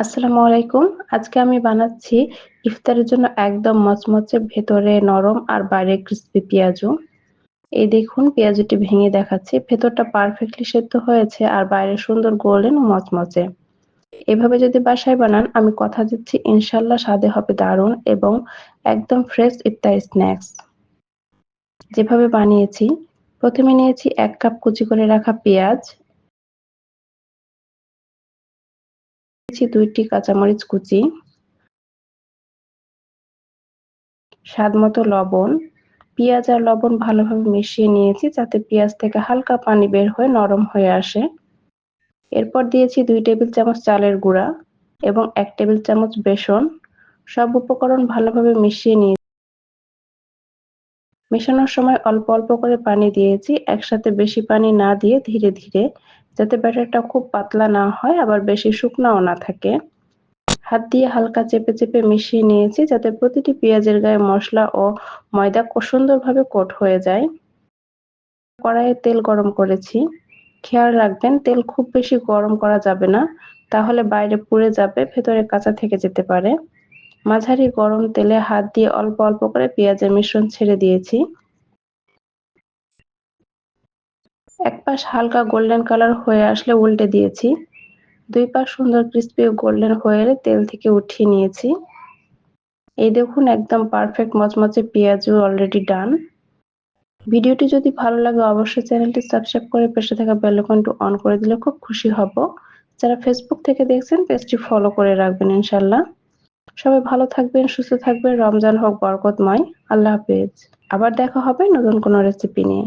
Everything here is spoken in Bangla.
আসসালামু আলাইকুম। আজকে আমি বানাচ্ছি ইফতারের জন্য একদম মচমচে, ভেতরে নরম আর বাইরে ক্রিসপি পেঁয়াজু। এই দেখুন পেঁয়াজুটি ভেঙে দেখাচ্ছি। ভেতরটা পারফেক্টলি সেদ্ধ হয়েছে আর বাইরে সুন্দর গোল্ডেন ও মচমচে। এভাবে যদি বাসায় বানান আমি কথা দিচ্ছি ইনশাল্লাহ স্বাদে হবে দারুণ এবং একদম ফ্রেশ ইফতারি স্ন্যাক্স। যেভাবে বানিয়েছি, প্রথমে নিয়েছি ১ কাপ কুচি করে রাখা পেঁয়াজ, নিয়েছি ২টি কাঁচামরিচ কুচি, স্বাদমতো লবণ। পেঁয়াজ আর লবণ ভালোভাবে মিশিয়ে নিয়েছি যাতে পেঁয়াজ থেকে হালকা পানি বের হয়ে নরম হয়ে আসে। এরপর দিয়েছি ২ টেবিল চামচ চালের গুঁড়া এবং ১ টেবিল চামচ বেসন। সব উপকরণ ভালোভাবে মিশিয়ে নিয়ে মেশানোর সময় অল্প অল্প করে পানি দিয়েছি, একসাথে বেশি পানি না দিয়ে ধীরে ধীরে, যাতে ব্যাটারটা খুব পাতলা না হয় আবার বেশি শুকনাও না থাকে। হাত দিয়ে হালকা চেপে চেপে মিশিয়ে নিয়েছি যাতে প্রতিটি পেঁয়াজের গায়ে মশলা ও ময়দা সুন্দরভাবে কোট হয়ে যায়। কড়াইয়ে তেল গরম করেছি। খেয়াল রাখবেন তেল খুব বেশি গরম করা যাবে না, তাহলে বাইরে পুড়ে যাবে, ভেতরে কাঁচা থেকে যেতে পারে। মাঝারি গরম তেলে হাত দিয়ে অল্প অল্প করে পেঁয়াজের মিশ্রণ ছেড়ে দিয়েছি। এক পাশ হালকা গোল্ডেন কালার হয়ে আসলে উল্টে দিয়েছি। ২ পাশ সুন্দর ক্রিস্পি ও গোল্ডেন হয়ে এলে তেল থেকে উঠিয়ে নিয়েছি। এই দেখুন একদম পারফেক্ট মচমচে পেঁয়াজু অলরেডি ডান। ভিডিওটি যদি ভালো লাগে অবশ্যই চ্যানেলটি সাবস্ক্রাইব করে পাশে থাকা বেল আইকনটি অন করে দিলে খুব খুশি হব। যারা ফেসবুক থেকে দেখছেন পেজটি ফলো করে রাখবেন ইনশাল্লাহ। সবাই ভালো থাকবেন, সুস্থ থাকবেন। রমজান হোক বরকতময়। আল্লাহ হাফেজ। আবার দেখা হবে নতুন কোনো রেসিপি নিয়ে।